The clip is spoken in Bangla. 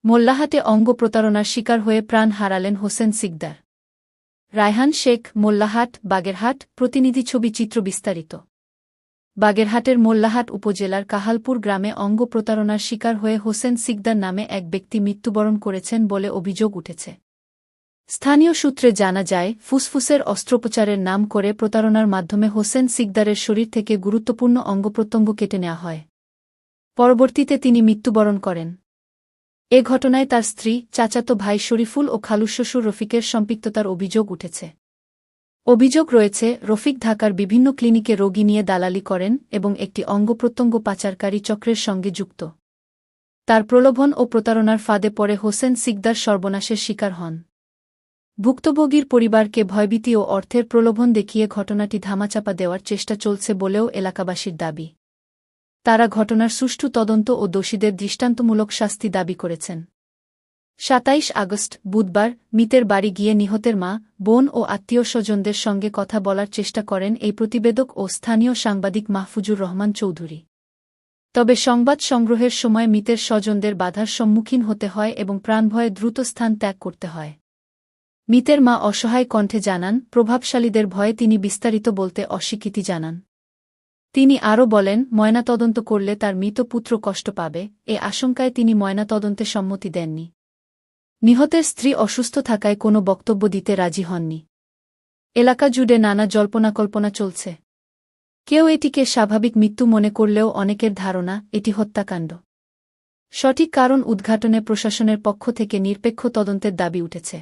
মোল্লাহাটে অঙ্গ প্রতারণার শিকার হয়ে প্রাণ হারালেন হোসেন সিকদার। রায়হান শেখ, মোল্লাহাট, বাগেরহাট। প্রতিনিধি ছবি চিত্র বিস্তারিত। বাগেরহাটের মোল্লাহাট উপজেলার কাহালপুর গ্রামে অঙ্গ প্রতারণার শিকার হয়ে হোসেন সিকদার নামে এক ব্যক্তি মৃত্যুবরণ করেছেন বলে অভিযোগ উঠেছে। স্থানীয় সূত্রে জানা যায়, ফুসফুসের অস্ত্রোপচারের নাম করে প্রতারণার মাধ্যমে হোসেন সিকদারের শরীর থেকে গুরুত্বপূর্ণ অঙ্গপ্রত্যঙ্গ কেটে নেওয়া হয়। পরবর্তীতে তিনি মৃত্যুবরণ করেন। এ ঘটনায় তার স্ত্রী, চাচাতো ভাই শরীফুল ও খালুশ্বশুর রফিকের সম্পৃক্ততার অভিযোগ উঠেছে। অভিযোগ রয়েছে, রফিক ঢাকার বিভিন্ন ক্লিনিকে রোগী নিয়ে দালালি করেন এবং একটি অঙ্গপ্রত্যঙ্গ পাচারকারী চক্রের সঙ্গে যুক্ত। তার প্রলোভন ও প্রতারণার ফাঁদে পড়ে হোসেন সিকদার সর্বনাশের শিকার হন। ভুক্তভোগীর পরিবারকে ভয়ভীতি ও অর্থের প্রলোভন দেখিয়ে ঘটনাটি ধামাচাপা দেওয়ার চেষ্টা চলছে বলেও এলাকাবাসীর দাবি। তারা ঘটনার সুষ্ঠু তদন্ত ও দোষীদের দৃষ্টান্তমূলক শাস্তি দাবি করেছেন। ২৭ আগস্ট বুধবার মৃতের বাড়ি গিয়ে নিহতের মা, বোন ও আত্মীয়স্বজনদের সঙ্গে কথা বলার চেষ্টা করেন এই প্রতিবেদক ও স্থানীয় সাংবাদিক মাহফুজুর রহমান চৌধুরী। তবে সংবাদ সংগ্রহের সময় মৃতের স্বজনদের বাধার সম্মুখীন হতে হয় এবং প্রাণভয়ে দ্রুত স্থান ত্যাগ করতে হয়। মৃতের মা অসহায় কণ্ঠে জানান, প্রভাবশালীদের ভয়ে তিনি বিস্তারিত বলতে অস্বীকৃতি জানান। তিনি আরও বলেন, ময়নাতদন্ত করলে তার মৃত পুত্র কষ্ট পাবে, এ আশঙ্কায় তিনি ময়নাতদন্তে সম্মতি দেননি। নিহতের স্ত্রী অসুস্থ থাকায় কোনো বক্তব্য দিতে রাজি হননি। এলাকা জুড়ে নানা জল্পনাকল্পনা চলছে। কেউ এটিকে স্বাভাবিক মৃত্যু মনে করলেও অনেকের ধারণা এটি হত্যাকাণ্ড। সঠিক কারণ উদ্ঘাটনে প্রশাসনের পক্ষ থেকে নিরপেক্ষ তদন্তের দাবি উঠেছে।